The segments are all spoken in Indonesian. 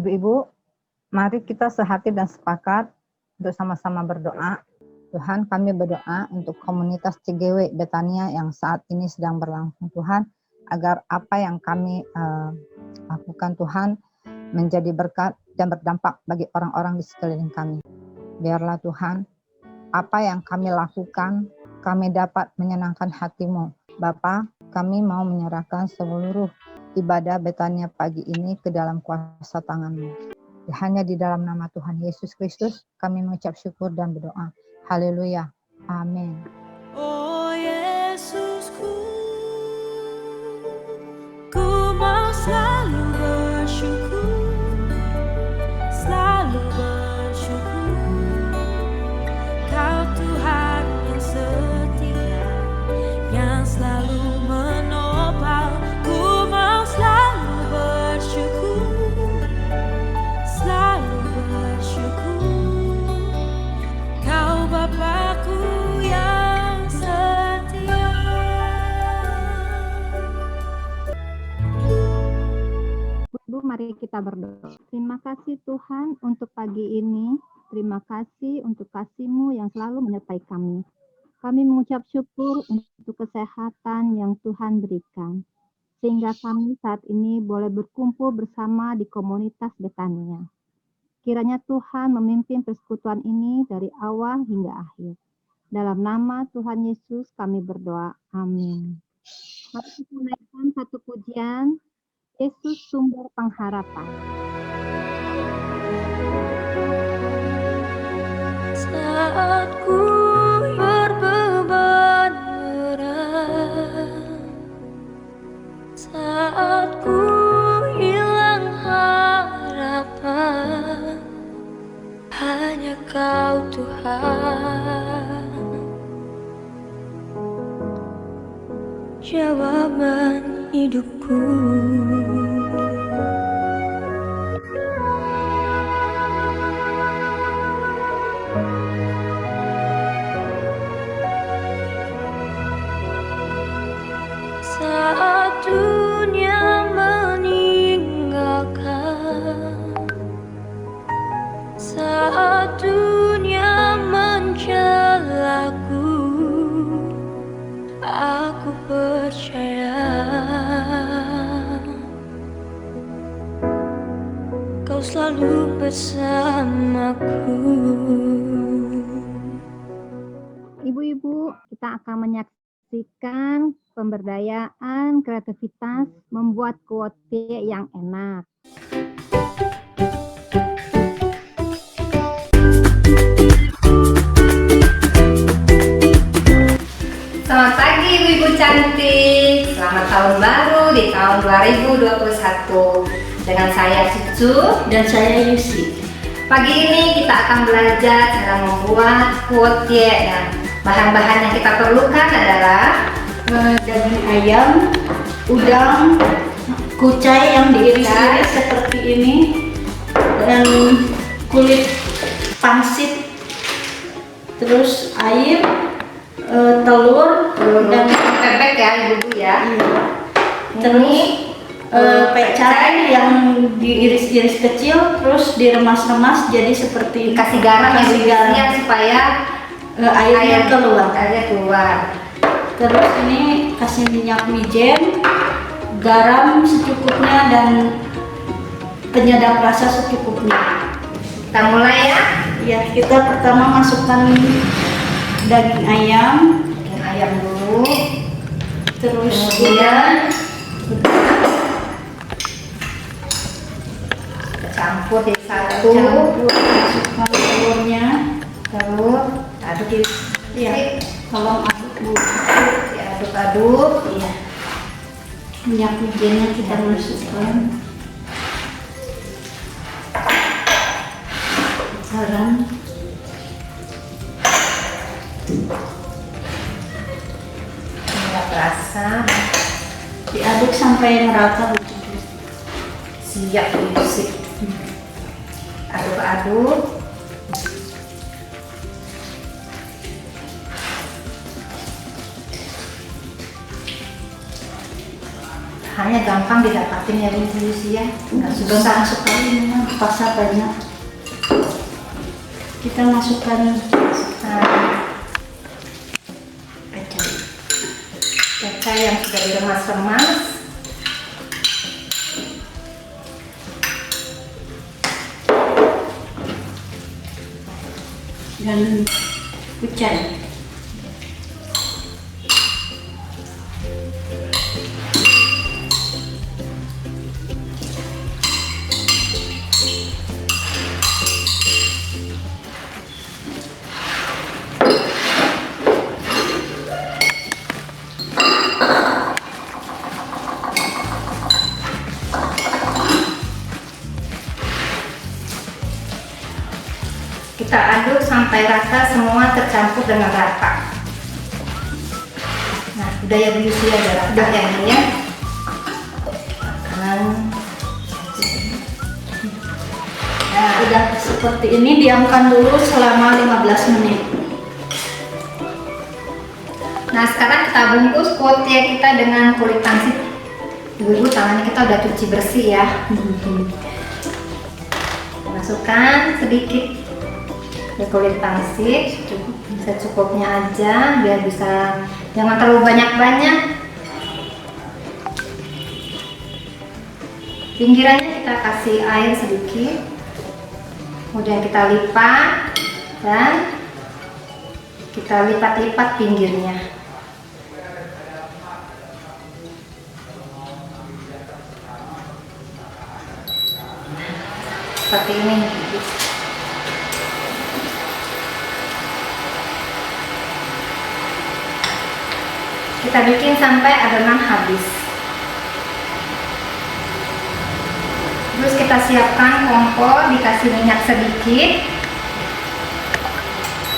Ibu-ibu, mari kita sehati dan sepakat untuk sama-sama berdoa. Tuhan, kami berdoa untuk komunitas CGW Betania yang saat ini sedang berlangsung, Tuhan, agar apa yang kami lakukan, Tuhan, menjadi berkat dan berdampak bagi orang-orang di sekeliling kami. Biarlah Tuhan, apa yang kami lakukan, kami dapat menyenangkan hati-Mu. Bapa, kami mau menyerahkan seluruh ibadah Betania pagi ini ke dalam kuasa tangan-Mu. Hanya di dalam nama Tuhan Yesus Kristus kami mengucap syukur dan berdoa. Haleluya. Amin. Oh Yesusku, ku mau selalu bersyukur, selalu bersyukur. Kau Tuhan yang setia, yang selalu menopang. Ku mau selalu bersyukur, selalu bersyukur. Kau Bapakku yang setia. Bu, mari kita berdoa. Terima kasih Tuhan untuk pagi ini. Terima kasih untuk kasih-Mu yang selalu menyertai kami. Kami mengucap syukur untuk kesehatan yang Tuhan berikan, sehingga kami saat ini boleh berkumpul bersama di komunitas Betania. Kiranya Tuhan memimpin persekutuan ini dari awal hingga akhir. Dalam nama Tuhan Yesus kami berdoa. Amin. Mari kita naikkan satu pujian, Yesus sumber pengharapan. Saat ku berbeban berat, saat ku hilang harapan, hanya Kau Tuhan jawaban hidupku. Saat dunia meninggalkan, saat dunia mencelaku, aku percaya Kau selalu bersamaku. Ibu-ibu, kita akan menyaksikan pemberdayaan kreativitas membuat kuotie yang enak. Selamat pagi ibu-ibu cantik. Selamat tahun baru di tahun 2021. Dengan saya Cucu dan saya Yusi. Pagi ini kita akan belajar cara membuat kuotie. Nah, bahan-bahan yang kita perlukan adalah Daging ayam, udang, kucai yang diiris-iris seperti ini, dan kulit pangsit, terus air, telur, dan bebek ya ibu-ibu ya. terus pecai yang diiris-iris kecil, terus diremas-remas jadi seperti Kasih garam ya supaya airnya keluar. Airnya keluar. Terus ini kasih minyak wijen, garam secukupnya, dan penyedap rasa secukupnya. Kita mulai ya. Ya, kita pertama masukkan daging ayam, Dulu. terus Kemudian kita campur jadi satu. masukkan telurnya, Telur, aduk ya, tolong aduk Bu. diaduk-aduk. Iya. Minyak wijennya kita masukkan, garam, Minyak rasa. diaduk sampai merata Bu. Siap diusik. Aduk-aduk. Bahannya gampang didapatin ya Bu Lucia. Nggak Susah susah. sekali memang, pasar banyak. Kita masukkan Kecap yang sudah diremas-remas. dan kucai. Kita aduk sampai rata, semua tercampur dengan rata. Nah, udah ya Bu Lucia, udah rata ya ini ya. Nah, udah seperti ini, diamkan dulu selama 15 menit. Nah, sekarang kita bungkus kuotie kita dengan kulit pangsit. Ibu-ibu, tangannya kita udah cuci bersih ya. Masukkan sedikit kulit pangsit, secukupnya aja biar bisa, jangan terlalu banyak-banyak. Pinggirannya kita kasih air sedikit, kemudian kita lipat dan kita lipat-lipat pinggirnya. Seperti ini. Kita bikin sampai adonan habis. Terus kita siapkan kompor, dikasih minyak sedikit.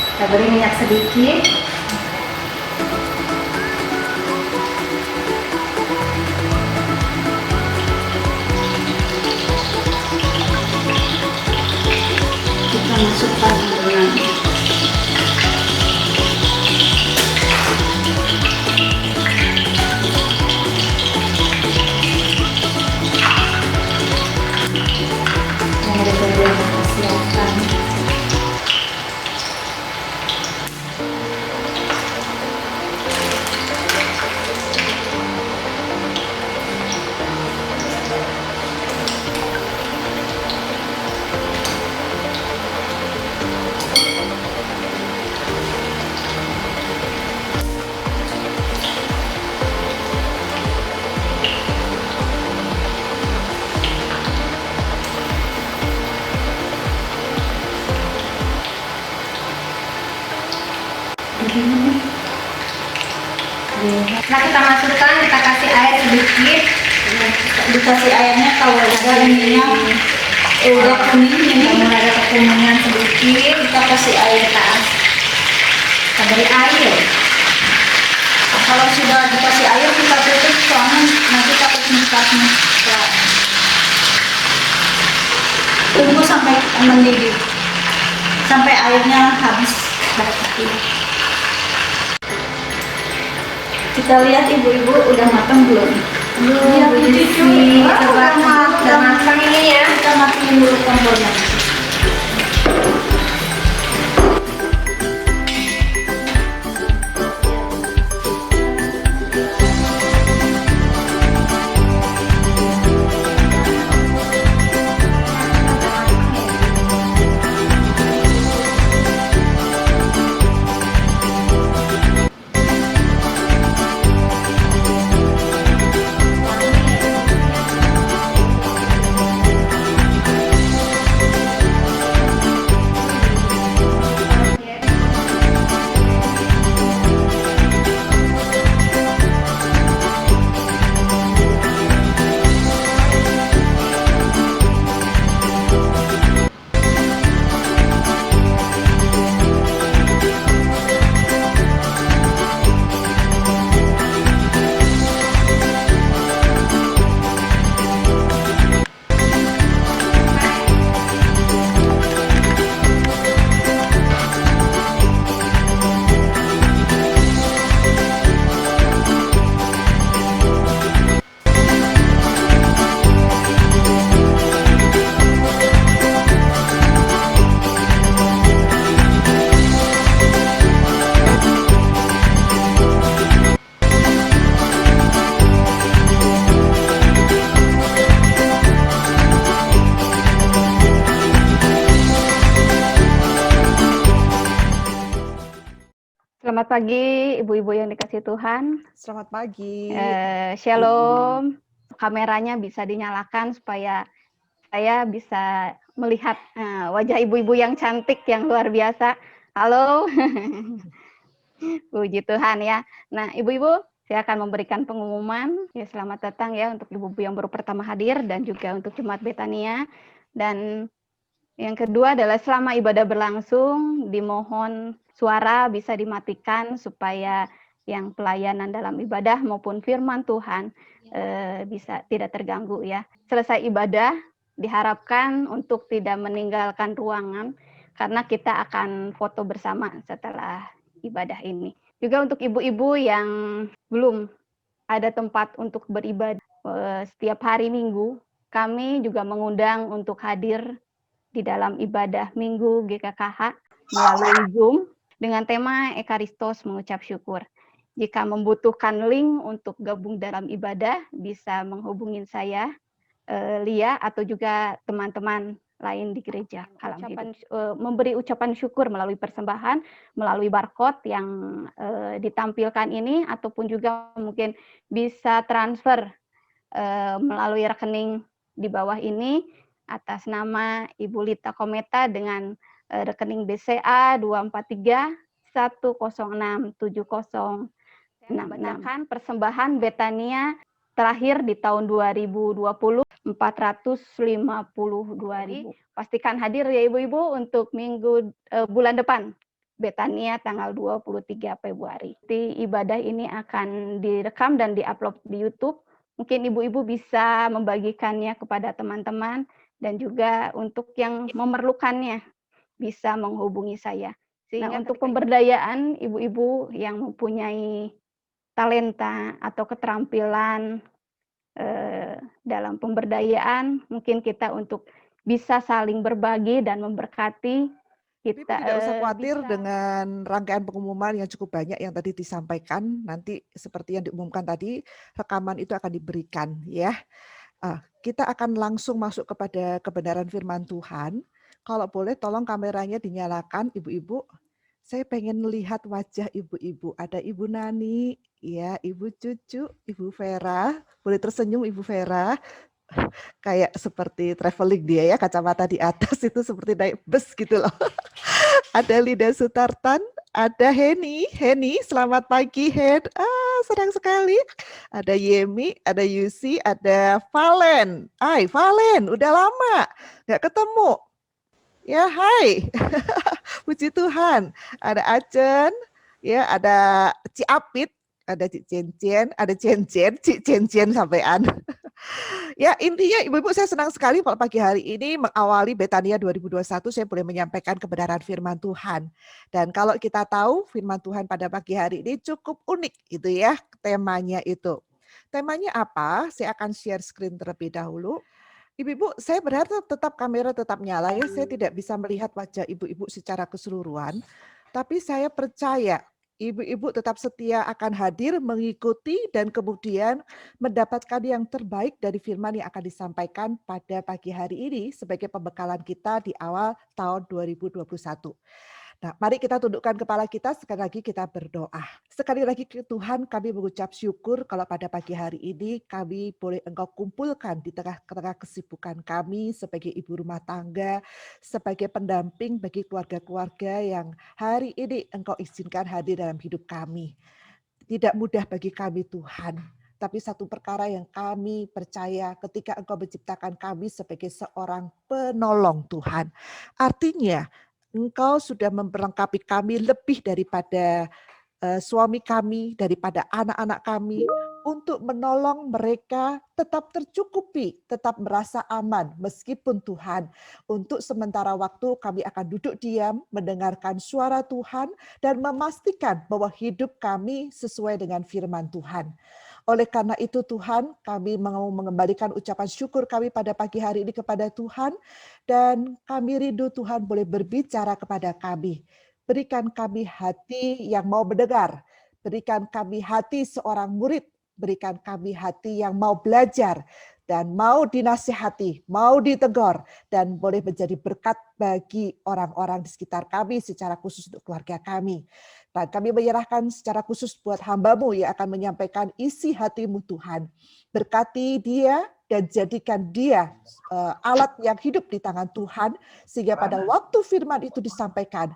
Kita beri minyak sedikit. Kita masukkan adonan. Nah, kita masukkan, kita kasih air sedikit. Dikasih airnya kalau ada ininya udah kuning ini, Mulai ada kekuningan sedikit, kita kasih air. kita beri air. Kalau sudah dikasih air kita tutup, soalnya nanti takut mikatnya. Tunggu sampai mendidih, sampai airnya habis. Kita lihat ibu-ibu udah matang belum? Iya, Bu Cucu. udah matang ini ya. Kita matiin dulu kompornya. Selamat pagi ibu-ibu yang dikasih Tuhan. Selamat pagi. Shalom. Kameranya bisa dinyalakan supaya saya bisa melihat wajah ibu-ibu yang cantik yang luar biasa. Halo. Puji Tuhan ya. Nah, ibu-ibu, saya akan memberikan pengumuman. Ya, selamat datang ya untuk ibu-ibu yang baru pertama hadir dan juga untuk Jemaat Betania. Dan yang kedua adalah selama ibadah berlangsung, dimohon suara bisa dimatikan supaya yang pelayanan dalam ibadah maupun firman Tuhan bisa tidak terganggu ya. Selesai ibadah, diharapkan untuk tidak meninggalkan ruangan karena kita akan foto bersama setelah ibadah ini. Juga untuk ibu-ibu yang belum ada tempat untuk beribadah setiap hari Minggu, kami juga mengundang untuk hadir di dalam ibadah Minggu GKKH melalui Zoom dengan tema Ekaristos mengucap syukur. Jika membutuhkan link untuk gabung dalam ibadah, bisa menghubungi saya, Lia, atau juga teman-teman lain di gereja Alam Hidup. Memberi ucapan syukur melalui persembahan, melalui barcode yang ditampilkan ini, ataupun juga mungkin bisa transfer melalui rekening di bawah ini, atas nama Ibu Lita Kometa dengan rekening BCA 243106706. Bacakan persembahan Betania terakhir di tahun 2020 452.000. Pastikan hadir ya ibu-ibu untuk bulan depan Betania tanggal 23 Februari. Ibadah ini akan direkam dan diupload di YouTube. Mungkin ibu-ibu bisa membagikannya kepada teman-teman dan juga untuk yang memerlukannya bisa menghubungi saya. Nah, untuk pemberdayaan ibu-ibu yang mempunyai talenta atau keterampilan dalam pemberdayaan, mungkin kita untuk bisa saling berbagi dan memberkati. Kita tidak usah khawatir dengan rangkaian pengumuman yang cukup banyak yang tadi disampaikan. Nanti seperti yang diumumkan tadi, rekaman itu akan diberikan ya. Kita akan langsung masuk kepada kebenaran firman Tuhan. Kalau boleh tolong kameranya dinyalakan ibu-ibu. Saya pengen melihat wajah ibu-ibu. Ada Ibu Nani, ya, Ibu Cucu, Ibu Vera. Boleh tersenyum Ibu Vera. Kayak seperti traveling dia ya, kacamata di atas itu seperti naik bus gitu loh. Ada Lida Sutartan, ada Heni, selamat pagi Hen. Senang sekali. Ada Yemi, ada Yusi, ada Valen. Valen, udah lama nggak ketemu. Ya, hai. Puji Tuhan. Ada Acen, ya, ada Ci Apit, ada Cik Cencen, ada Cencen, Cik Cencen sampean. Ya, intinya ibu-ibu saya senang sekali kalau pagi hari ini mengawali Betania 2021 saya boleh menyampaikan kebenaran firman Tuhan. Dan kalau kita tahu firman Tuhan pada pagi hari ini cukup unik gitu ya temanya itu. Temanya apa? Saya akan share screen terlebih dahulu. Ibu-ibu, saya berharap tetap kamera tetap nyala ya. Saya tidak bisa melihat wajah ibu-ibu secara keseluruhan. Tapi saya percaya ibu-ibu tetap setia akan hadir, mengikuti, dan kemudian mendapatkan yang terbaik dari firman yang akan disampaikan pada pagi hari ini sebagai pembekalan kita di awal tahun 2021. Nah, mari kita tundukkan kepala kita, sekali lagi kita berdoa. Sekali lagi ke Tuhan kami mengucap syukur kalau pada pagi hari ini kami boleh Engkau kumpulkan di tengah-tengah kesibukan kami sebagai ibu rumah tangga, sebagai pendamping bagi keluarga-keluarga yang hari ini Engkau izinkan hadir dalam hidup kami. Tidak mudah bagi kami Tuhan, tapi satu perkara yang kami percaya ketika Engkau menciptakan kami sebagai seorang penolong Tuhan. Artinya, Engkau sudah memperlengkapi kami lebih daripada suami kami, daripada anak-anak kami, untuk menolong mereka tetap tercukupi, tetap merasa aman, meskipun Tuhan, untuk sementara waktu kami akan duduk diam, mendengarkan suara Tuhan, dan memastikan bahwa hidup kami sesuai dengan firman Tuhan. Oleh karena itu Tuhan, kami mau mengembalikan ucapan syukur kami pada pagi hari ini kepada Tuhan, dan kami rindu Tuhan boleh berbicara kepada kami. Berikan kami hati yang mau mendengar, berikan kami hati seorang murid, berikan kami hati yang mau belajar, dan mau dinasihati, mau ditegur, dan boleh menjadi berkat bagi orang-orang di sekitar kami secara khusus untuk keluarga kami. Dan kami menyerahkan secara khusus buat hamba-Mu yang akan menyampaikan isi hati-Mu Tuhan. Berkati dia dan jadikan dia alat yang hidup di tangan Tuhan, sehingga pada waktu firman itu disampaikan,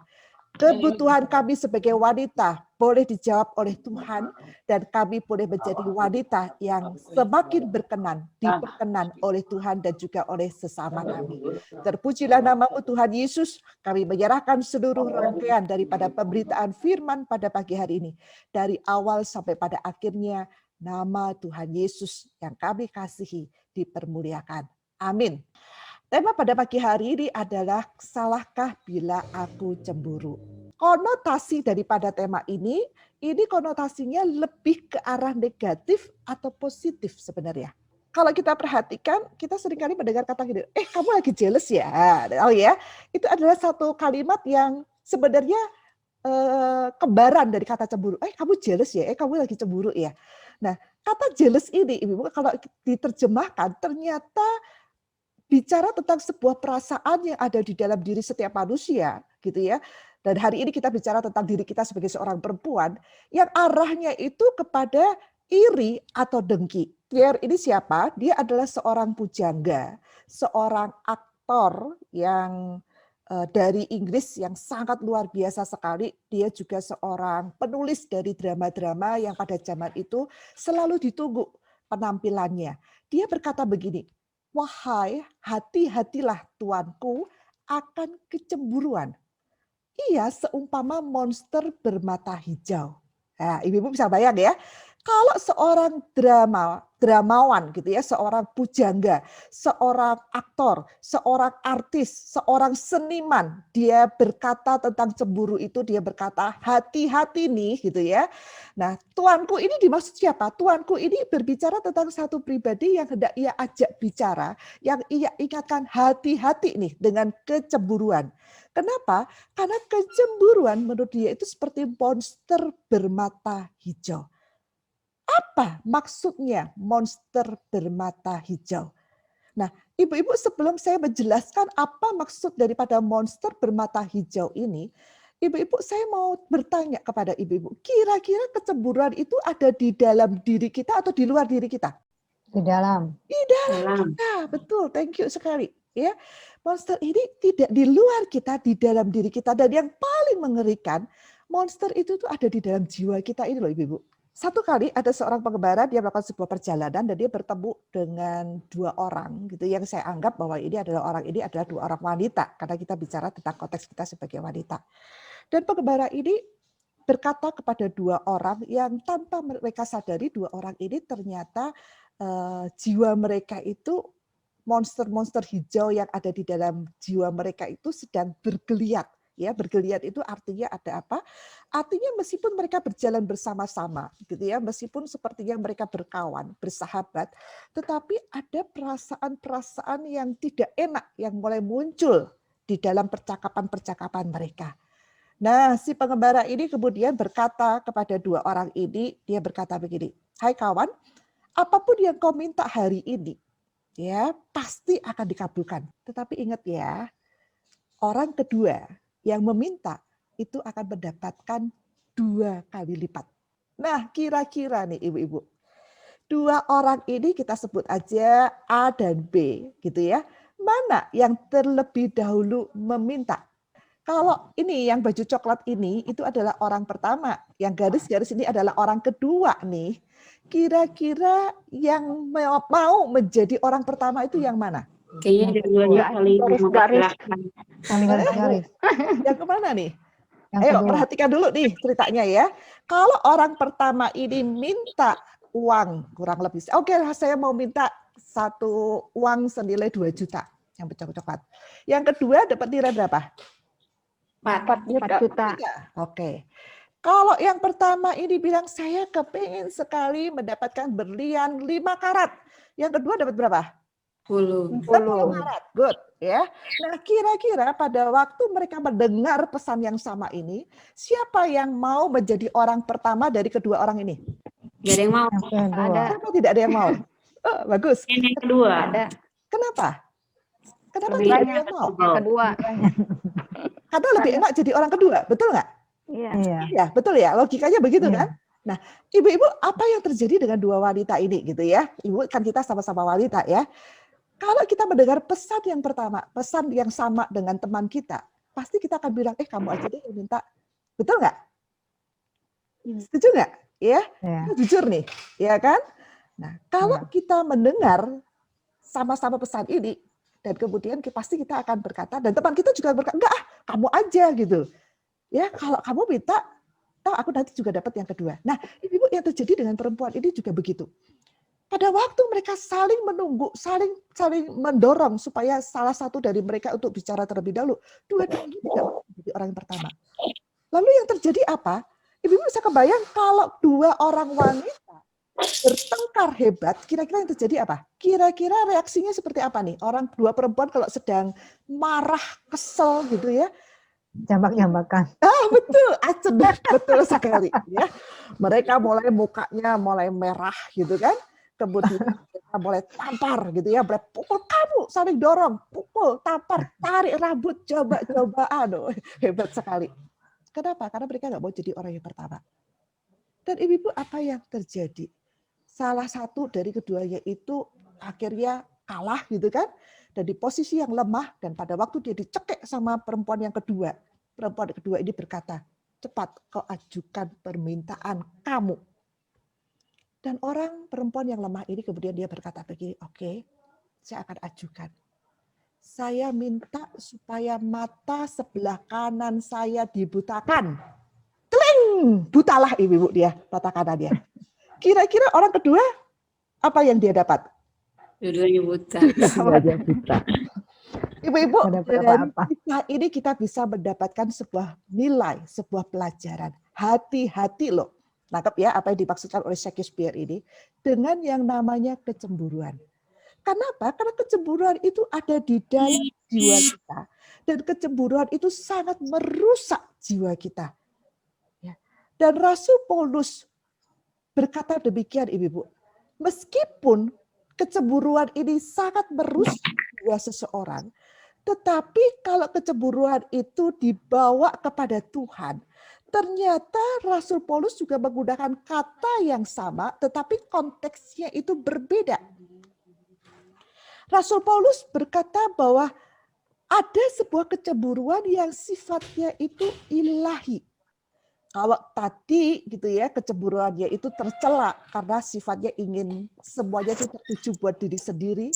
kebutuhan kami sebagai wanita boleh dijawab oleh Tuhan, dan kami boleh menjadi wanita yang semakin diperkenan oleh Tuhan dan juga oleh sesama kami. Terpujilah nama-Mu Tuhan Yesus, kami menyerahkan seluruh rangkaian daripada pemberitaan firman pada pagi hari ini. Dari awal sampai pada akhirnya, nama Tuhan Yesus yang kami kasihi dipermuliakan. Amin. Tema pada pagi hari ini adalah salahkah bila aku cemburu? Konotasi daripada tema ini konotasinya lebih ke arah negatif atau positif sebenarnya. Kalau kita perhatikan, kita seringkali mendengar kata gini, kamu lagi jealous ya? Oh ya, itu adalah satu kalimat yang sebenarnya kembaran dari kata cemburu. Kamu jealous ya? Kamu lagi cemburu ya? Nah, kata jealous ini, Ibu, kalau diterjemahkan ternyata bicara tentang sebuah perasaan yang ada di dalam diri setiap manusia, gitu ya. Dan hari ini kita bicara tentang diri kita sebagai seorang perempuan yang arahnya itu kepada iri atau dengki. Pierre ini siapa? Dia adalah seorang pujangga, seorang aktor yang dari Inggris yang sangat luar biasa sekali. Dia juga seorang penulis dari drama-drama yang pada zaman itu selalu ditunggu penampilannya. Dia berkata begini, wahai hati-hatilah tuanku akan kecemburuan. Ia seumpama monster bermata hijau. Nah, ibu-ibu bisa bayang ya, kalau seorang dramawan gitu ya, seorang pujangga, seorang aktor, seorang artis, seorang seniman, dia berkata tentang cemburu itu, dia berkata hati-hati nih gitu ya. Nah, tuanku ini dimaksud siapa? Tuanku ini berbicara tentang satu pribadi yang hendak ia ajak bicara, yang ia ingatkan hati-hati nih dengan kecemburuan. Kenapa? Karena kecemburuan menurut dia itu seperti monster bermata hijau. Apa maksudnya monster bermata hijau? Nah, ibu-ibu, sebelum saya menjelaskan apa maksud daripada monster bermata hijau ini, ibu-ibu, saya mau bertanya kepada ibu-ibu, kira-kira kecemburuan itu ada di dalam diri kita atau di luar diri kita? Di dalam. Di dalam kita, betul, thank you sekali. Ya, monster ini tidak di luar kita, di dalam diri kita. Dan yang paling mengerikan, monster itu tuh ada di dalam jiwa kita ini loh, ibu-ibu. Satu kali ada seorang pengembara, dia melakukan sebuah perjalanan dan dia bertemu dengan dua orang gitu, yang saya anggap bahwa ini adalah dua orang wanita, karena kita bicara tentang konteks kita sebagai wanita. Dan pengembara ini berkata kepada dua orang yang tanpa mereka sadari, dua orang ini ternyata jiwa mereka itu, monster-monster hijau yang ada di dalam jiwa mereka itu sedang bergeliat. Ya, bergeliat itu artinya ada apa? Artinya meskipun mereka berjalan bersama-sama, gitu ya, meskipun sepertinya mereka berkawan, bersahabat, tetapi ada perasaan-perasaan yang tidak enak yang mulai muncul di dalam percakapan-percakapan mereka. Nah, si pengembara ini kemudian berkata kepada dua orang ini, dia berkata begini, hai kawan, apapun yang kau minta hari ini, ya pasti akan dikabulkan. Tetapi ingat ya, orang kedua yang meminta itu akan mendapatkan 2 kali lipat. Nah, kira-kira nih ibu-ibu, dua orang ini kita sebut aja A dan B, gitu ya. Mana yang terlebih dahulu meminta? Kalau ini yang baju coklat ini itu adalah orang pertama, yang garis-garis ini adalah orang kedua nih. Kira-kira yang mau menjadi orang pertama itu yang mana? Kayaknya dua-duanya saling mempersilahkan. Saling garis-garis. Yang kemana nih? Yang Ayo kedua. perhatikan dulu nih ceritanya ya. Kalau orang pertama ini minta uang kurang lebih, oke, saya mau minta satu uang senilai 2 juta yang coklat. Yang kedua dapat nilai berapa? 4 juta. Oke. Kalau yang pertama ini bilang saya kepingin sekali mendapatkan berlian 5 karat. Yang kedua dapat berapa? 10. 10 karat. Good ya. Nah, kira-kira pada waktu mereka mendengar pesan yang sama ini, siapa yang mau menjadi orang pertama dari kedua orang ini? Gak ada yang mau. Yang kedua. Kenapa tidak ada yang mau? Oh, bagus. Yang kedua. Ada. Kenapa? Kenapa Lebih tidak ada banyak yang mau? Kedua. Karena lebih enak jadi orang kedua, betul nggak? Iya. Iya. Ya, betul ya, logikanya begitu Iya. kan? Nah, ibu-ibu apa yang terjadi dengan dua wanita ini gitu ya? Ibu kan kita sama-sama wanita ya. Kalau kita mendengar pesan yang pertama, pesan yang sama dengan teman kita, pasti kita akan bilang, kamu aja deh yang minta. Betul nggak? Setuju nggak? Ya, Iya. kita jujur nih, ya kan? Nah, kalau Iya. kita mendengar sama-sama pesan ini, dan kemudian pasti kita akan berkata, dan teman kita juga berkata, enggak, kamu aja gitu. Ya, kalau kamu minta, aku nanti juga dapat yang kedua. Nah, ibu yang terjadi dengan perempuan ini juga begitu. Pada waktu mereka saling menunggu, saling mendorong supaya salah satu dari mereka untuk bicara terlebih dahulu, dua-duanya tidak mau menjadi orang yang pertama. Lalu yang terjadi apa? Ibu bisa kebayang kalau dua orang wanita bertengkar hebat, kira-kira yang terjadi apa? Kira-kira reaksinya seperti apa nih? Orang dua perempuan kalau sedang marah, kesel gitu ya, Jambak-jambakan. betul, betul sekali. Ya, mereka mukanya mulai merah gitu kan. Kemudian mereka mulai tampar gitu ya, mulai pukul kamu, saling dorong, pukul, tampar, tarik rambut, coba, aduh, hebat sekali. Kenapa? Karena mereka nggak mau jadi orang yang pertama. Dan ibu-ibu apa yang terjadi? Salah satu dari keduanya itu akhirnya kalah gitu kan, dan di posisi yang lemah, dan pada waktu dia dicekik sama perempuan yang kedua, perempuan kedua ini berkata, cepat kau ajukan permintaan kamu. Dan orang perempuan yang lemah ini kemudian dia berkata begini, oke, saya akan ajukan. Saya minta supaya mata sebelah kanan saya dibutakan. Teling, butalah ibu dia, mata kanannya. Kira-kira orang kedua, apa yang dia dapat? Dua-duanya buta. Dua-duanya buta. Ibu-ibu, dari apa-apa. kisah ini kita bisa mendapatkan sebuah nilai, sebuah pelajaran. Hati-hati loh. Nangkep ya apa yang dimaksudkan oleh Shakespeare ini dengan yang namanya kecemburuan. Kenapa? Karena kecemburuan itu ada di dalam jiwa kita. Dan kecemburuan itu sangat merusak jiwa kita. Dan Rasul Paulus berkata demikian, ibu-ibu. Meskipun kecemburuan ini sangat merusak jiwa seseorang, tetapi kalau kecemburuan itu dibawa kepada Tuhan, ternyata Rasul Paulus juga menggunakan kata yang sama, tetapi konteksnya itu berbeda. Rasul Paulus berkata bahwa ada sebuah kecemburuan yang sifatnya itu ilahi. Kalau tadi gitu ya, kecemburuannya itu tercela karena sifatnya ingin semuanya itu tertuju buat diri sendiri,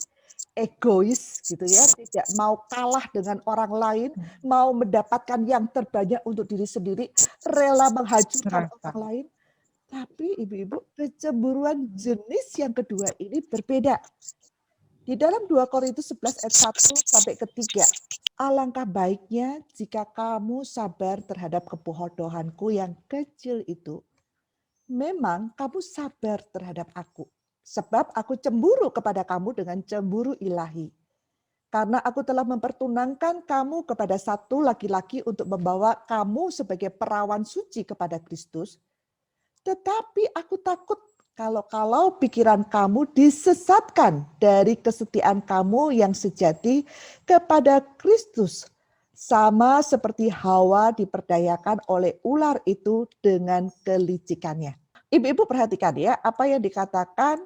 egois gitu ya, tidak mau kalah dengan orang lain, mau mendapatkan yang terbanyak untuk diri sendiri, rela menghancurkan orang lain. Tapi ibu-ibu, kecemburuan jenis yang kedua ini berbeda. Di dalam 2 Korintus 11 ayat 1 sampai ke 3, alangkah baiknya jika kamu sabar terhadap kebodohanku yang kecil itu. Memang kamu sabar terhadap aku, sebab aku cemburu kepada kamu dengan cemburu ilahi. Karena aku telah mempertunangkan kamu kepada satu laki-laki untuk membawa kamu sebagai perawan suci kepada Kristus. Tetapi aku takut kalau pikiran kamu disesatkan dari kesetiaan kamu yang sejati kepada Kristus, sama seperti Hawa diperdayakan oleh ular itu dengan kelicikannya. Ibu-ibu perhatikan ya, apa yang dikatakan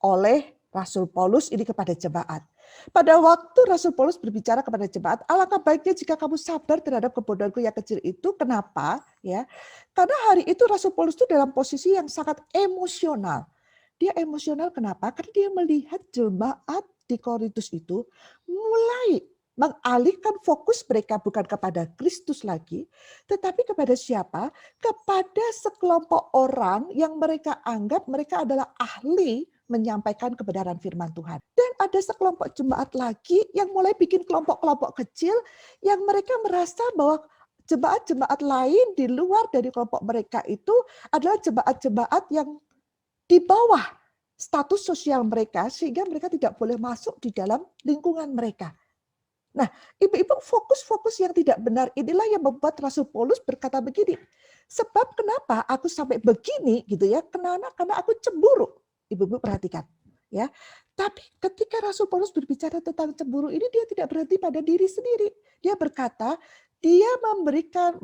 oleh Rasul Paulus ini kepada jemaat. Pada waktu Rasul Paulus berbicara kepada jemaat, alangkah baiknya jika kamu sabar terhadap kebodohanku yang kecil itu. Kenapa? Ya, karena hari itu Rasul Paulus itu dalam posisi yang sangat emosional. Dia emosional kenapa? Karena dia melihat jemaat di Korintus itu mulai mengalihkan fokus mereka bukan kepada Kristus lagi, tetapi kepada siapa? Kepada sekelompok orang yang mereka anggap mereka adalah ahli menyampaikan kebenaran firman Tuhan. Dan ada sekelompok jemaat lagi yang mulai bikin kelompok-kelompok kecil yang mereka merasa bahwa jemaat-jemaat lain di luar dari kelompok mereka itu adalah jemaat-jemaat yang di bawah status sosial mereka sehingga mereka tidak boleh masuk di dalam lingkungan mereka. Nah, ibu-ibu, fokus-fokus yang tidak benar inilah yang membuat Rasul Paulus berkata begini. Sebab kenapa aku sampai begini gitu ya? Karena aku cemburu. Ibu-ibu perhatikan, ya. Tapi ketika Rasul Paulus berbicara tentang cemburu ini, dia tidak berhenti pada diri sendiri. Dia berkata, dia memberikan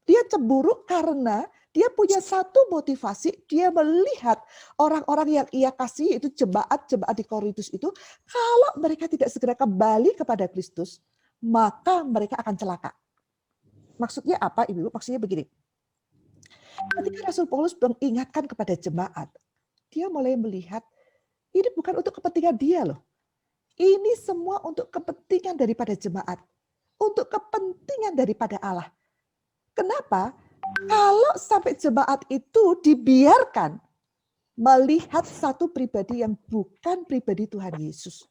Dia cemburu karena dia punya satu motivasi, dia melihat orang-orang yang ia kasih, itu jemaat-jemaat di Korintus itu, kalau mereka tidak segera kembali kepada Kristus, maka mereka akan celaka. Maksudnya apa, Ibu? Maksudnya begini. Ketika Rasul Paulus mengingatkan kepada jemaat, dia mulai melihat ini bukan untuk kepentingan dia loh. Ini semua untuk kepentingan daripada jemaat. Untuk kepentingan daripada Allah. Kenapa? Kalau sampai jemaat itu dibiarkan melihat satu pribadi yang bukan pribadi Tuhan Yesus.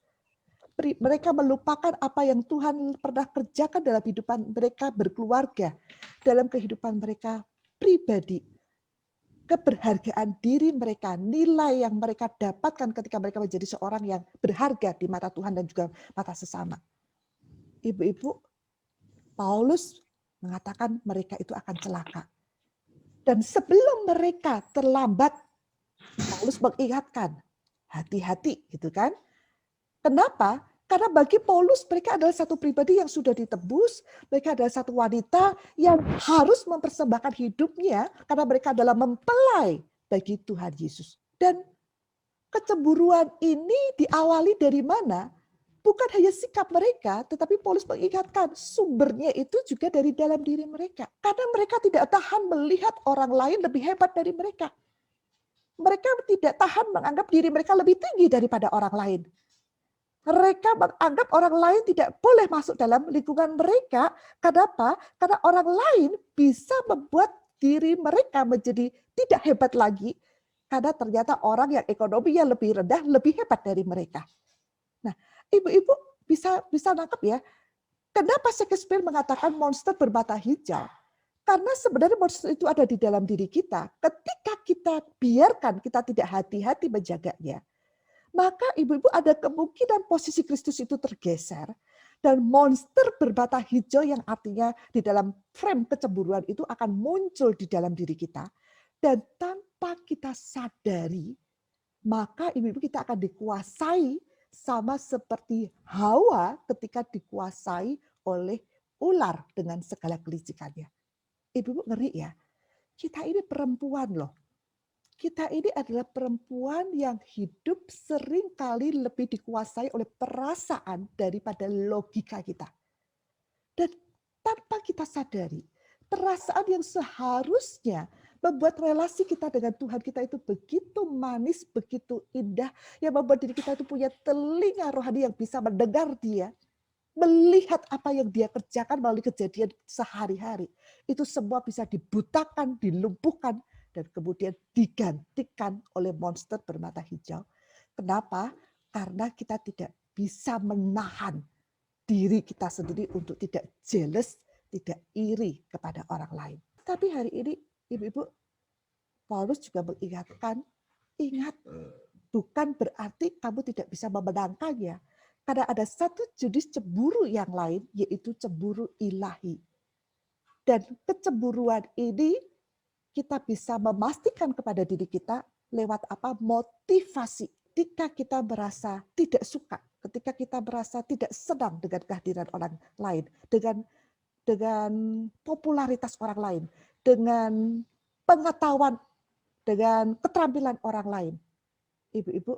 Mereka melupakan apa yang Tuhan pernah kerjakan dalam kehidupan mereka berkeluarga, dalam kehidupan mereka pribadi. Keberhargaan diri mereka, nilai yang mereka dapatkan ketika mereka menjadi seorang yang berharga di mata Tuhan dan juga mata sesama. Ibu-ibu, Paulus mengatakan mereka itu akan celaka. Dan sebelum mereka terlambat, Paulus mengingatkan, hati-hati gitu kan. Kenapa? Karena bagi Paulus mereka adalah satu pribadi yang sudah ditebus, mereka adalah satu wanita yang harus mempersembahkan hidupnya karena mereka adalah mempelai bagi Tuhan Yesus. Dan kecemburuan ini diawali dari mana? Bukan hanya sikap mereka, tetapi Paulus mengingatkan sumbernya itu juga dari dalam diri mereka. Karena mereka tidak tahan melihat orang lain lebih hebat dari mereka. Mereka tidak tahan menganggap diri mereka lebih tinggi daripada orang lain. Mereka menganggap orang lain tidak boleh masuk dalam lingkungan mereka. Kenapa? Karena orang lain bisa membuat diri mereka menjadi tidak hebat lagi. Karena ternyata orang yang ekonominya lebih rendah, lebih hebat dari mereka. Nah, ibu-ibu bisa nangkep ya. Kenapa Shakespeare mengatakan monster bermata hijau? Karena sebenarnya monster itu ada di dalam diri kita. Ketika kita biarkan, kita tidak hati-hati menjaganya, maka ibu-ibu ada kemungkinan posisi Kristus itu tergeser. Dan monster bermata hijau yang artinya di dalam frame kecemburuan itu akan muncul di dalam diri kita. Dan tanpa kita sadari, maka ibu-ibu kita akan dikuasai sama seperti Hawa ketika dikuasai oleh ular dengan segala kelicikannya. Ibu-ibu ngeri ya, kita ini perempuan loh. Kita ini adalah perempuan yang hidup sering kali lebih dikuasai oleh perasaan daripada logika kita. Dan tanpa kita sadari, perasaan yang seharusnya membuat relasi kita dengan Tuhan kita itu begitu manis, begitu indah, yang membuat diri kita itu punya telinga rohani yang bisa mendengar dia, melihat apa yang dia kerjakan melalui kejadian sehari-hari. Itu semua bisa dibutakan, dilumpuhkan, dan kemudian digantikan oleh monster bermata hijau. Kenapa? Karena kita tidak bisa menahan diri kita sendiri untuk tidak jealous, tidak iri kepada orang lain. Tapi hari ini, ibu-ibu, Paulus juga mengingatkan, ingat, bukan berarti kamu tidak bisa memenangkannya. Karena ada satu jenis cemburu yang lain, yaitu cemburu ilahi. Dan kecemburuan ini kita bisa memastikan kepada diri kita lewat apa? Motivasi. Ketika kita merasa tidak suka, ketika kita merasa tidak senang dengan kehadiran orang lain, dengan popularitas orang lain, dengan pengetahuan, dengan keterampilan orang lain. Ibu-ibu,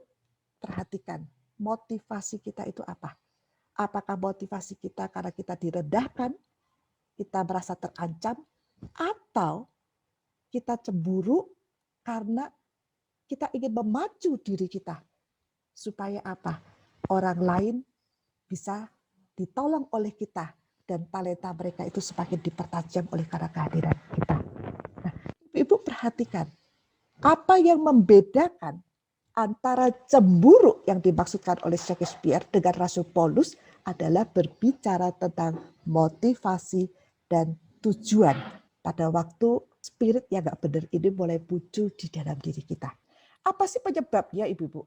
perhatikan motivasi kita itu apa? Apakah motivasi kita karena kita direndahkan, kita merasa terancam, atau kita cemburu karena kita ingin memacu diri kita supaya apa? Orang lain bisa ditolong oleh kita dan talenta mereka itu semakin dipertajam oleh karena kehadiran kita. Nah, Ibu perhatikan apa yang membedakan antara cemburu yang dimaksudkan oleh Shakespeare dengan Rasul Paulus adalah berbicara tentang motivasi dan tujuan pada waktu spirit yang gak benar ini mulai muncul di dalam diri kita. Apa sih penyebabnya, Ibu-ibu?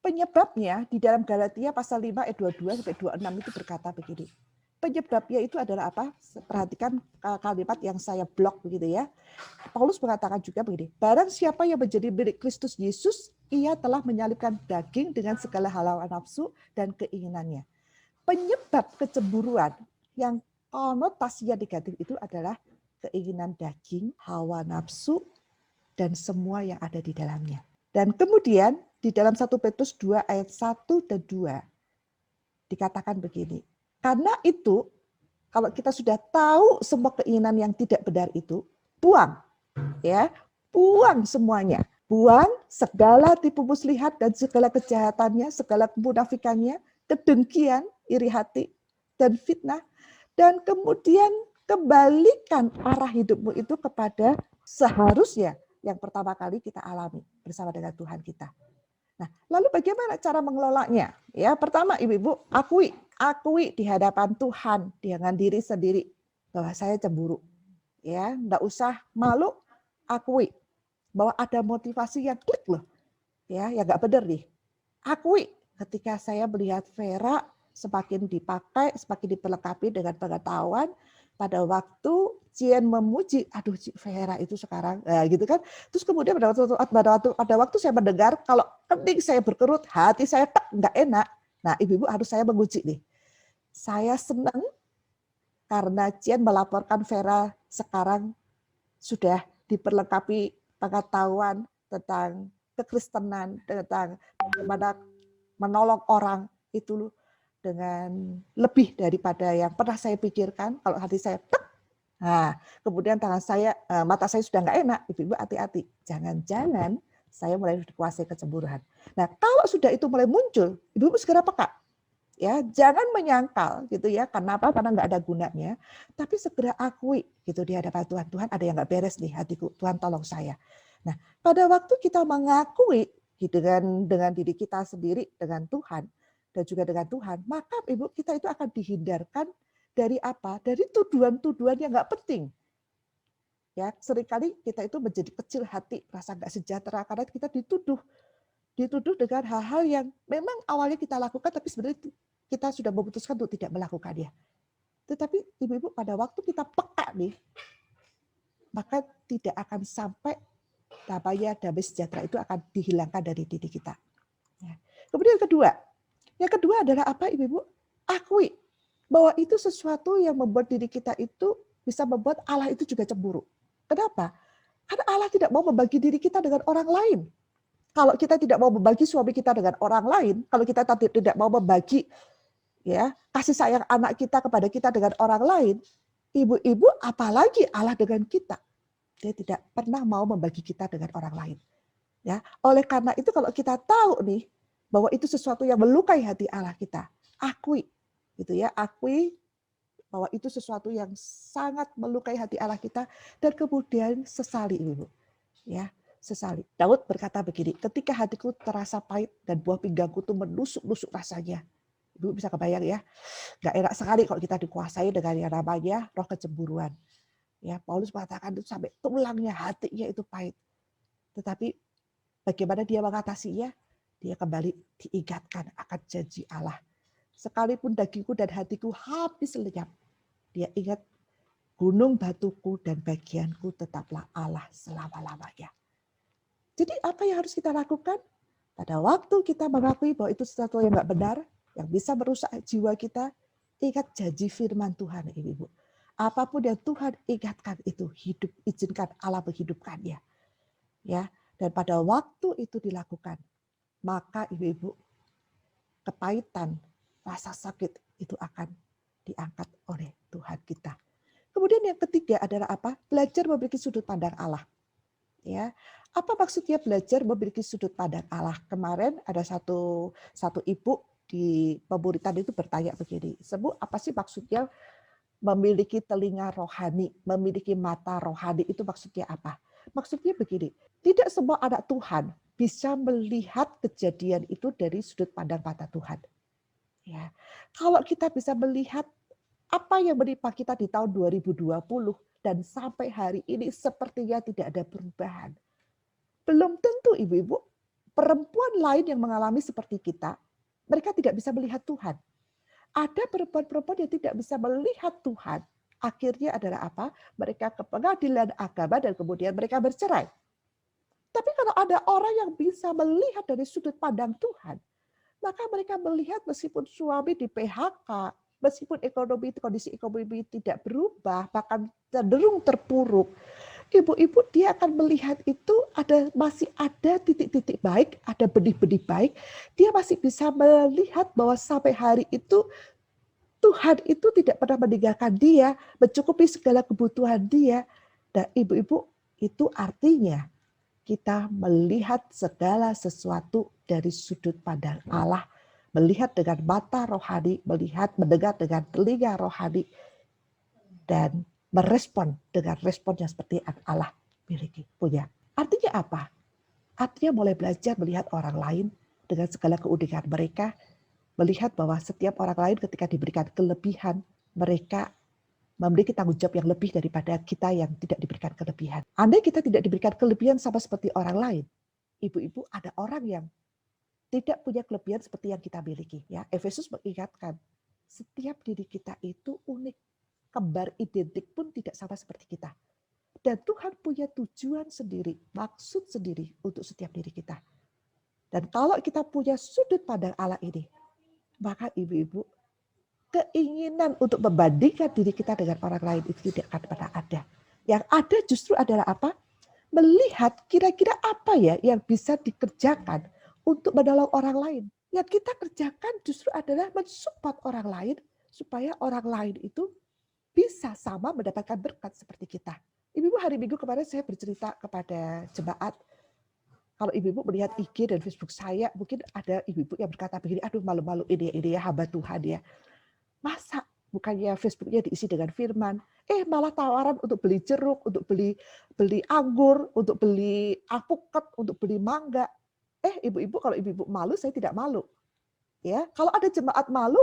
Penyebabnya di dalam Galatia pasal 5 ayat 22 sampai 26 itu berkata begini. Penyebabnya itu adalah apa? Perhatikan kalimat yang saya blok begitu ya. Paulus mengatakan juga begini, barang siapa yang menjadi milik Kristus Yesus, ia telah menyalibkan daging dengan segala hawa nafsu dan keinginannya. Penyebab kecemburuan yang konotasinya negatif itu adalah keinginan daging, hawa nafsu, dan semua yang ada di dalamnya. Dan kemudian di dalam 1 Petrus 2 ayat 1 dan 2 dikatakan begini. Karena itu, kalau kita sudah tahu semua keinginan yang tidak benar itu, buang. Ya, buang semuanya. Buang segala tipu muslihat dan segala kejahatannya, segala kemunafikannya, kedengkian, iri hati, dan fitnah. Dan kemudian kembalikan arah hidupmu itu kepada seharusnya yang pertama kali kita alami bersama dengan Tuhan kita. Nah, lalu bagaimana cara mengelolanya? Ya, pertama Ibu-ibu, akui di hadapan Tuhan dengan diri sendiri bahwa saya cemburu. Ya, enggak usah malu, akui bahwa ada motivasi yang klik loh. Ya, yang enggak benar nih. Akui ketika saya melihat Vera semakin dipakai, semakin diperlengkapi dengan pengetahuan, pada waktu Cien memuji, aduh Vera itu sekarang, gitu kan. Terus kemudian pada waktu saya mendengar, kalau kening saya berkerut, hati saya enggak enak. Nah, Ibu-ibu harus saya menguji nih. Saya senang karena Cien melaporkan Vera sekarang sudah diperlengkapi pengetahuan tentang kekristenan, tentang bagaimana menolong orang itu dengan lebih daripada yang pernah saya pikirkan. Kalau hati saya nah, kemudian mata saya sudah nggak enak, Ibu-ibu hati-hati. Jangan-jangan saya mulai dikuasai kecemburuan. Nah, kalau sudah itu mulai muncul, Ibu-ibu segera peka. Ya, jangan menyangkal gitu ya. Kenapa? Karena nggak ada gunanya. Tapi segera akui gitu di hadapan Tuhan. Tuhan, ada yang nggak beres nih hatiku. Tuhan tolong saya. Nah, pada waktu kita mengakui gitu, dengan diri kita sendiri, dengan Tuhan, dan juga dengan Tuhan, maka Ibu kita itu akan dihindarkan dari apa? Dari tuduhan-tuduhan yang nggak penting. Ya, seringkali kita itu menjadi kecil hati, rasa nggak sejahtera karena kita dituduh dengan hal-hal yang memang awalnya kita lakukan, tapi sebenarnya kita sudah memutuskan untuk tidak melakukannya. Tetapi Ibu-ibu pada waktu kita peka nih, maka tidak akan sampai namanya damai sejahtera itu akan dihilangkan dari diri kita. Ya. Kemudian yang kedua adalah apa Ibu-ibu? Akui bahwa itu sesuatu yang membuat diri kita itu bisa membuat Allah itu juga cemburu. Kenapa? Karena Allah tidak mau membagi diri kita dengan orang lain. Kalau kita tidak mau membagi suami kita dengan orang lain, kalau kita tidak mau membagi ya kasih sayang anak kita kepada kita dengan orang lain, Ibu-ibu apalagi Allah dengan kita. Dia tidak pernah mau membagi kita dengan orang lain. Ya, oleh karena itu kalau kita tahu nih bahwa itu sesuatu yang melukai hati Allah kita, akui gitu ya, akui bahwa itu sesuatu yang sangat melukai hati Allah kita dan kemudian sesali Ibu. Ya, sesali. Daud berkata begini, ketika hatiku terasa pahit dan buah pinggangku tuh menusuk-nusuk rasanya. Ibu bisa kebayang ya, nggak enak sekali kalau kita dikuasai dengan yang namanya roh kecemburuan. Ya, Paulus mengatakan itu sampai tulangnya, hatinya itu pahit. Tetapi bagaimana dia mengatasinya? Dia kembali diingatkan akan janji Allah. Sekalipun dagingku dan hatiku habis lenyap, dia ingat gunung batuku dan bagianku tetaplah Allah selama-lamanya. Jadi apa yang harus kita lakukan? Pada waktu kita mengakui bahwa itu sesuatu yang nggak benar, yang bisa merusak jiwa kita, ingat janji firman Tuhan, Ibu-ibu. Apapun yang Tuhan ingatkan itu hidup, izinkan Allah menghidupkannya. Ya, dan pada waktu itu dilakukan, maka Ibu-ibu, kepahitan, rasa sakit itu akan diangkat oleh Tuhan kita. Kemudian yang ketiga adalah apa? Belajar memiliki sudut pandang Allah. Ya, apa maksudnya belajar memiliki sudut pandang Allah? Kemarin ada satu ibu di pemuritan itu bertanya begini, Sebu, apa sih maksudnya memiliki telinga rohani, memiliki mata rohani, itu maksudnya apa? Maksudnya begini, tidak semua anak Tuhan bisa melihat kejadian itu dari sudut pandang mata Tuhan. Ya, kalau kita bisa melihat apa yang menimpa kita di tahun 2020 dan sampai hari ini sepertinya tidak ada perubahan. Belum tentu Ibu-ibu, perempuan lain yang mengalami seperti kita, mereka tidak bisa melihat Tuhan. Ada perempuan-perempuan yang tidak bisa melihat Tuhan. Akhirnya adalah apa? Mereka ke pengadilan agama dan kemudian mereka bercerai. Tapi kalau ada orang yang bisa melihat dari sudut pandang Tuhan, maka mereka melihat meskipun suami di PHK, Meskipun kondisi ekonomi tidak berubah, bahkan cenderung terpuruk, ibu-ibu dia akan melihat itu masih ada titik-titik baik, ada benih-benih baik. Dia masih bisa melihat bahwa sampai hari itu Tuhan itu tidak pernah meninggalkan dia, mencukupi segala kebutuhan dia. Dan ibu-ibu, itu artinya kita melihat segala sesuatu dari sudut pandang Allah, melihat dengan mata rohani, mendengar dengan telinga rohani, dan merespon dengan respon yang seperti yang Allah punya. Artinya apa? Artinya mulai belajar melihat orang lain dengan segala keunikan mereka, melihat bahwa setiap orang lain ketika diberikan kelebihan, mereka memiliki tanggung jawab yang lebih daripada kita yang tidak diberikan kelebihan. Andai kita tidak diberikan kelebihan sama seperti orang lain, ibu-ibu, ada orang yang tidak punya kelebihan seperti yang kita miliki. Ya, Efesus mengingatkan, setiap diri kita itu unik, kembar identik pun tidak sama seperti kita. Dan Tuhan punya tujuan sendiri, maksud sendiri untuk setiap diri kita. Dan kalau kita punya sudut pandang Allah ini, maka ibu-ibu, keinginan untuk membandingkan diri kita dengan orang lain itu tidak akan pernah ada. Yang ada justru adalah apa? Melihat kira-kira apa ya yang bisa dikerjakan untuk menolong orang lain. Yang kita kerjakan justru adalah mensupport orang lain supaya orang lain itu bisa sama mendapatkan berkat seperti kita. Ibu-ibu, hari Minggu kemarin saya bercerita kepada jemaat. Kalau ibu-ibu melihat IG dan Facebook saya, mungkin ada ibu-ibu yang berkata begini, aduh malu-malu ini ya hamba Tuhan ya. Masa bukannya Facebooknya diisi dengan firman, malah tawaran untuk beli jeruk, untuk beli anggur, untuk beli alpukat, untuk beli mangga. Ibu-ibu, kalau ibu-ibu malu, saya tidak malu. Ya, kalau ada jemaat malu,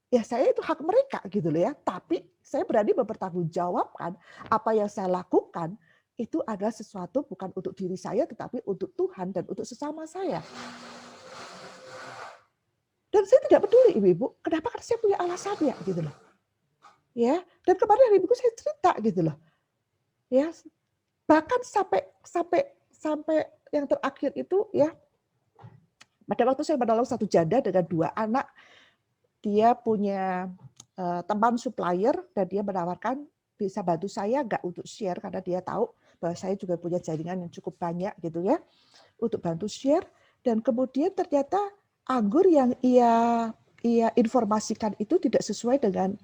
ya saya itu hak mereka gitu loh ya. Tapi saya berani mempertanggungjawabkan apa yang saya lakukan itu adalah sesuatu bukan untuk diri saya, tetapi untuk Tuhan dan untuk sesama saya. Dan saya tidak peduli ibu-ibu, kenapa? Karena saya punya alasannya gitu loh. Ya, dan kemarin hari Minggu saya cerita gitu loh. Ya, bahkan sampai yang terakhir itu ya, pada waktu saya menolong satu janda dengan 2 anak, dia punya teman supplier dan dia menawarkan bisa bantu saya nggak untuk share karena dia tahu bahwa saya juga punya jaringan yang cukup banyak gitu ya untuk bantu share. Dan kemudian ternyata anggur yang ia informasikan itu tidak sesuai dengan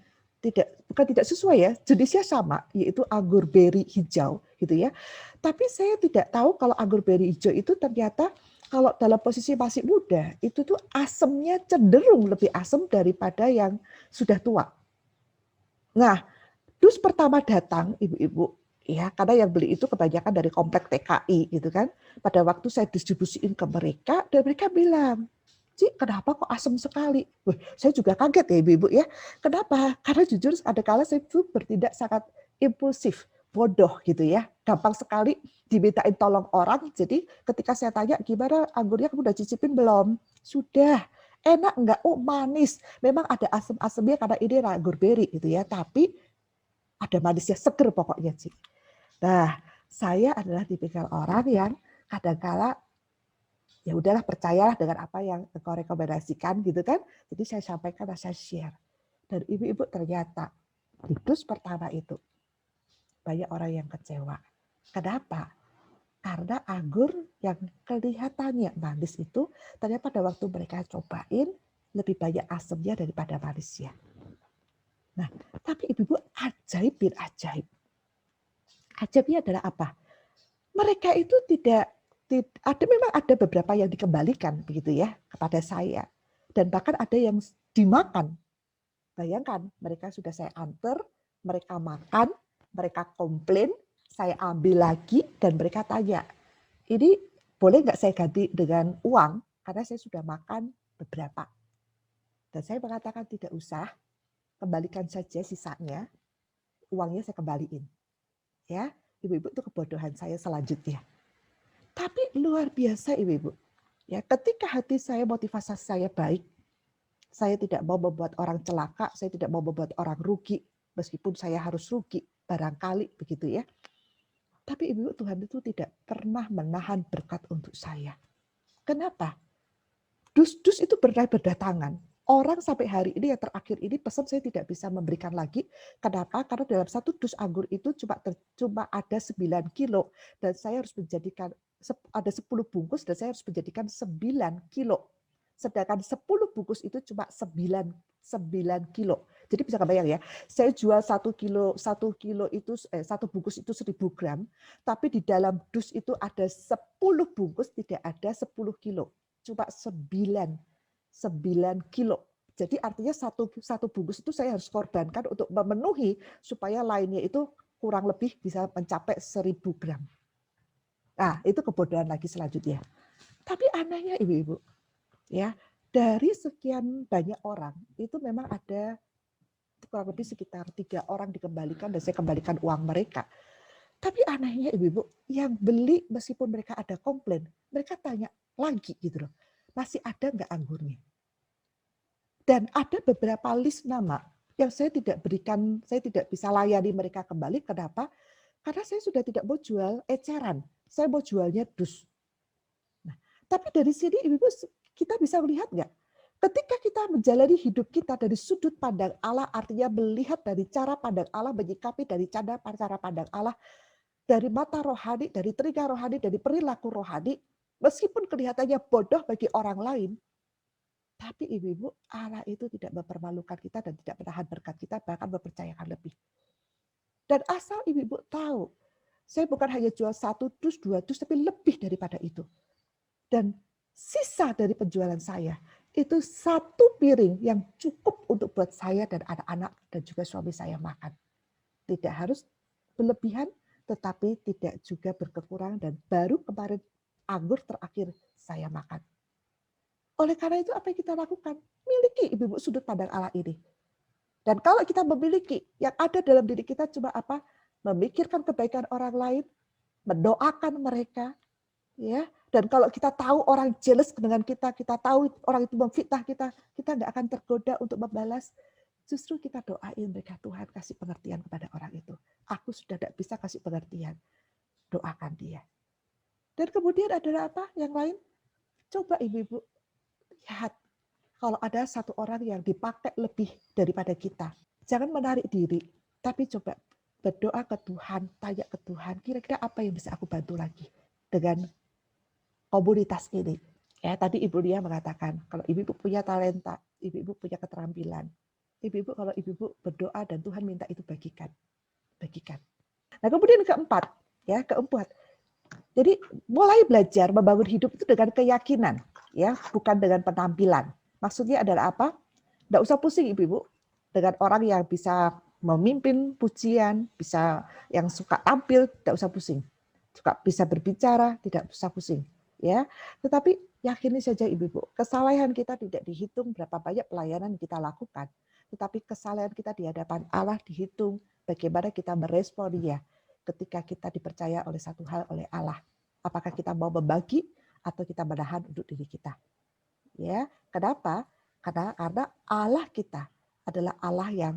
bukan tidak sesuai ya, jenisnya sama, yaitu anggur beri hijau gitu ya. Tapi saya tidak tahu kalau anggur beri hijau itu ternyata kalau dalam posisi masih muda, itu tuh asemnya cenderung lebih asam daripada yang sudah tua. Nah, dus pertama datang ibu-ibu, ya karena yang beli itu kebanyakan dari komplek TKI gitu kan. Pada waktu saya distribusiin ke mereka, dan mereka bilang, Ci, kenapa kok asam sekali? Wah, saya juga kaget ya ibu-ibu ya. Kenapa? Karena jujur ada kala saya itu bertindak sangat impulsif, bodoh gitu ya. Gampang sekali dimintain tolong orang. Jadi ketika saya tanya, gimana anggurnya kamu udah cicipin belum? Sudah. Enak enggak? Oh manis. Memang ada asam-asamnya karena ini anggur beri gitu ya. Tapi ada manisnya, seger pokoknya sih. Nah, saya adalah tipikal orang yang kadang-kala ya udahlah percayalah dengan apa yang engkau rekomendasikan gitu kan. Jadi saya sampaikan dan saya share. Dan ibu-ibu ternyata di dus pertama itu banyak orang yang kecewa. Kenapa? Karena anggur yang kelihatannya manis itu ternyata pada waktu mereka cobain lebih banyak asamnya daripada manisnya. Nah, tapi ibu-ibu ajaib bin ajaib. Ajaibnya adalah apa? Mereka itu memang ada beberapa yang dikembalikan begitu ya kepada saya. Dan bahkan ada yang dimakan. Bayangkan, mereka sudah saya antar, mereka makan, mereka komplain, saya ambil lagi dan mereka tanya, ini boleh nggak saya ganti dengan uang? Karena saya sudah makan beberapa. Dan saya mengatakan tidak usah, kembalikan saja sisanya, uangnya saya kembaliin. Ya, ibu-ibu itu kebodohan saya selanjutnya. Tapi luar biasa ibu-ibu. Ya, ketika hati saya, motivasi saya baik, saya tidak mau membuat orang celaka, saya tidak mau membuat orang rugi, meskipun saya harus rugi, barangkali begitu ya. Tapi ibu-ibu, Tuhan itu tidak pernah menahan berkat untuk saya. Kenapa? Dus-dus itu berdatangan. Orang sampai hari ini yang terakhir ini pesan saya tidak bisa memberikan lagi. Kenapa? Karena dalam satu dus anggur itu cuma ada 9 kilo dan saya harus menjadikan ada 10 bungkus dan saya harus menjadikan 9 kilo. Sedangkan 10 bungkus itu cuma 9 kilo. Jadi bisa kebayang ya, saya jual 1 kilo itu satu bungkus itu 1000 gram, tapi di dalam dus itu ada 10 bungkus tidak ada 10 kilo, cuma 9 kilo. Jadi artinya satu bungkus itu saya harus korbankan untuk memenuhi supaya lainnya itu kurang lebih bisa mencapai 1000 gram. Nah, itu kebodohan lagi selanjutnya. Tapi anehnya ibu-ibu, ya dari sekian banyak orang itu memang ada kurang lebih sekitar 3 orang dikembalikan dan saya kembalikan uang mereka. Tapi anehnya ibu-ibu, yang beli meskipun mereka ada komplain, mereka tanya lagi gitu loh, masih ada nggak anggurnya? Dan ada beberapa list nama yang saya tidak berikan, saya tidak bisa layani mereka kembali. Kenapa? Karena saya sudah tidak mau jual eceran, saya mau jualnya dus. Nah, tapi dari sini ibu-ibu kita bisa melihat nggak? Ketika kita menjalani hidup kita dari sudut pandang Allah, artinya melihat dari cara pandang Allah, menyikapi dari cara pandang Allah, dari mata rohani, dari telinga rohani, dari perilaku rohani, meskipun kelihatannya bodoh bagi orang lain, tapi ibu-ibu, Allah itu tidak mempermalukan kita dan tidak menahan berkat kita, bahkan mempercayakan lebih. Dan asal ibu-ibu tahu, saya bukan hanya jual 1 dus, 2 dus, tapi lebih daripada itu. Dan sisa dari penjualan saya, itu 1 piring yang cukup untuk buat saya dan anak-anak dan juga suami saya makan. Tidak harus berlebihan, tetapi tidak juga berkekurangan dan baru kemarin anggur terakhir saya makan. Oleh karena itu apa yang kita lakukan? Miliki ibu-ibu sudut pandang Allah ini. Dan kalau kita memiliki, yang ada dalam diri kita cuma apa? Memikirkan kebaikan orang lain, mendoakan mereka, ya. Dan kalau kita tahu orang jealous dengan kita tahu orang itu memfitnah kita nggak akan tergoda untuk membalas. Justru kita doain mereka, Tuhan kasih pengertian kepada orang itu. Aku sudah tidak bisa kasih pengertian. Doakan dia. Dan kemudian adalah apa? Yang lain? Coba ibu-ibu lihat. Kalau ada satu orang yang dipakai lebih daripada kita. Jangan menarik diri. Tapi coba berdoa ke Tuhan, tanya ke Tuhan, kira-kira apa yang bisa aku bantu lagi dengan komunitas ini. Ya, tadi Ibu Lia mengatakan, kalau ibu-ibu punya talenta, ibu-ibu punya keterampilan, ibu-ibu kalau ibu-ibu berdoa dan Tuhan minta itu bagikan. Nah, kemudian keempat. Jadi mulai belajar membangun hidup itu dengan keyakinan, ya, bukan dengan penampilan. Maksudnya adalah apa? Tidak usah pusing ibu-ibu dengan orang yang bisa memimpin pujian, bisa yang suka tampil, tidak usah pusing. Suka bisa berbicara, tidak usah pusing. Ya, tetapi yakini saja ibu-ibu, kesalahan kita tidak dihitung berapa banyak pelayanan kita lakukan, tetapi kesalahan kita di hadapan Allah dihitung bagaimana kita merespon dia ketika kita dipercaya oleh satu hal oleh Allah. Apakah kita mau membagi atau kita menahan untuk diri kita? Ya, kenapa? Karena Allah kita adalah Allah yang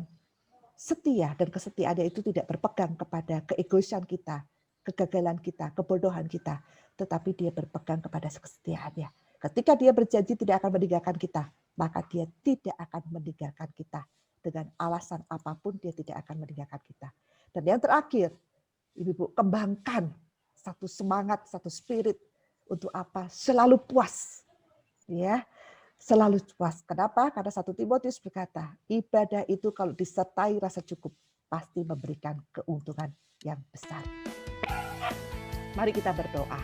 setia dan kesetiaannya itu tidak berpegang kepada keegoisan kita, kegagalan kita, kebodohan kita, tetapi dia berpegang kepada kesetiaannya. Ketika dia berjanji tidak akan meninggalkan kita, maka dia tidak akan meninggalkan kita. Dengan alasan apapun dia tidak akan meninggalkan kita. Dan yang terakhir, ibu-ibu, kembangkan satu semangat, satu spirit untuk apa? Selalu puas. Ya, selalu puas. Kenapa? Karena 1 Timotius berkata, ibadah itu kalau disertai rasa cukup, pasti memberikan keuntungan yang besar. Mari kita berdoa.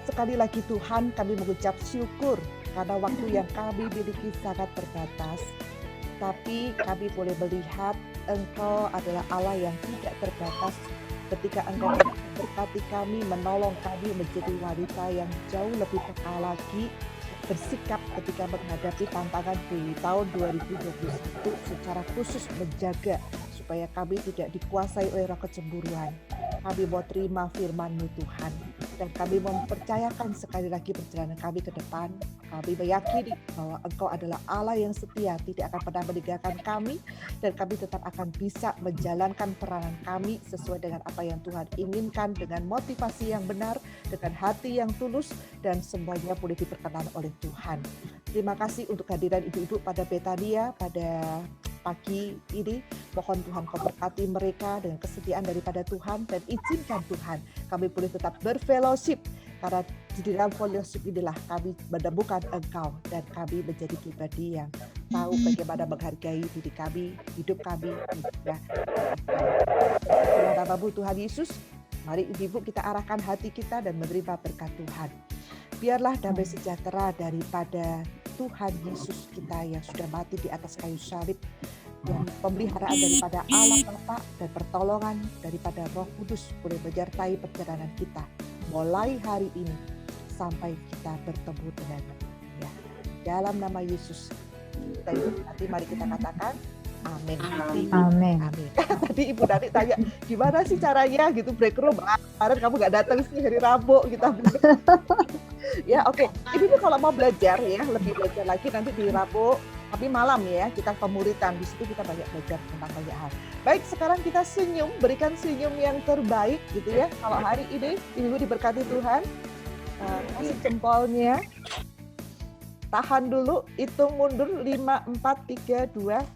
Sekali lagi Tuhan, kami mengucap syukur karena waktu yang kami miliki sangat terbatas. Tapi kami boleh melihat Engkau adalah Allah yang tidak terbatas. Ketika Engkau berkati kami, menolong kami menjadi wanita yang jauh lebih peka lagi, bersikap ketika menghadapi tantangan di tahun 2021 secara khusus menjaga supaya kami tidak dikuasai oleh roh kecemburuan. Kami mau terima firman-Mu Tuhan. Dan kami mempercayakan sekali lagi perjalanan kami ke depan. Kami meyakini bahwa Engkau adalah Allah yang setia, tidak akan pernah meninggalkan kami, dan kami tetap akan bisa menjalankan peranan kami sesuai dengan apa yang Tuhan inginkan, dengan motivasi yang benar, dengan hati yang tulus, dan semuanya boleh diperkenan oleh Tuhan. Terima kasih untuk kehadiran ibu-ibu pada Betania pada pagi ini. Mohon Tuhan kau berkati mereka dengan kesetiaan daripada Tuhan, dan izinkan Tuhan kami boleh tetap berfellowship, karena di dalam fellowship inilah kami menemukan Engkau dan kami menjadi pribadi yang tahu bagaimana menghargai diri kami, hidup kami, dan juga dalam namamu Tuhan Yesus. Mari ibu kita arahkan hati kita dan menerima berkat Tuhan. Biarlah damai sejahtera daripada Tuhan Yesus kita yang sudah mati di atas kayu salib, dan pemeliharaan daripada Allah Bapa dan pertolongan daripada Roh Kudus boleh menyertai perjalanan kita mulai hari ini sampai kita bertemu dengan Dia. Dalam nama Yesus kita hidup. Nanti mari kita katakan amin. Amin. Amin. Tadi Ibu Dani tanya gimana sih caranya gitu break room. Kemarin kamu nggak datang sih hari Rabu kita. Ya oke. Ibu kalau mau belajar ya lebih belajar lagi nanti di Rabu. Tapi malam ya, kita pemuritan, di situ kita banyak belajar tentang banyak hal. Baik, sekarang kita senyum, berikan senyum yang terbaik gitu ya. Kalau hari ini Ibu diberkati Tuhan, kasih jempolnya, tahan dulu, hitung mundur 5, 4, 3, 2,